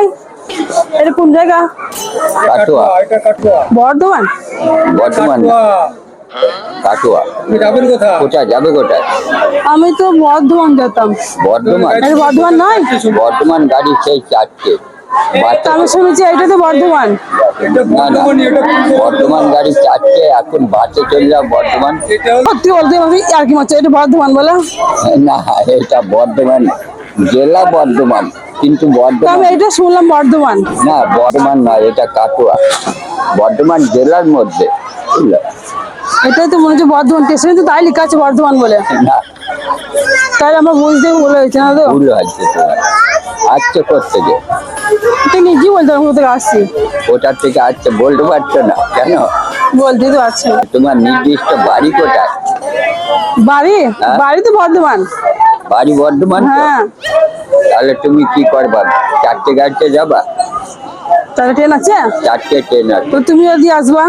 নাই, এটা কোন জায়গা? কাটুয়া। বর্ধমান। বর্ধমান না, কাটুয়া। কোথায় যাবে কোথায়? আমি তো বর্ধমান যেতাম। বর্ধমান? এটা বর্ধমান নয়? বর্ধমান গাড়ি সেই চারটে। তো আমি শুনেছি এইটা তো বর্ধমান। না না, বর্ধমান গাড়ি চারটে, এখন বাসে চলে যাও বর্ধমান। সত্যি বলতে আমি আর কি মারছি, এটা বর্ধমান বলে? না, এটা বর্ধমান জেলা, বর্ধমান, কিন্তু তো বর্ধমান আমি এটা শুনলাম বর্ধমান। না, বর্ধমান নয়, এটা কাটোয়া, বর্ধমান জেলার মধ্যে, বুঝলে? এটাই তো মনে হচ্ছে বর্ধমান, স্টেশনে তো তাই লেখা আছে বর্ধমান বলে। না, তাই আমার বুঝতে ভুল হয়েছে না তো? ভুল হচ্ছে তোমার। আসছে কোথেকে? তুই নিজেই বলতে আমি কোথায় আসছি। কোথার থেকে আসছে বলতে পারছো না কেন? বলতেই তো পারছি না। তোমার নির্দিষ্ট বাড়ি কোথায়? বাড়ি? হ্যাঁ? বাড়ি তো বর্ধমান। বাড়ি বর্ধমান তো? হ্যাঁ। তাহলে তুমি কি করবা? চারটে গাড়িতে যাবা? তাহলে ট্রেন আছে? চারটে ট্রেন আছে। তো তুমি যদি আসবা?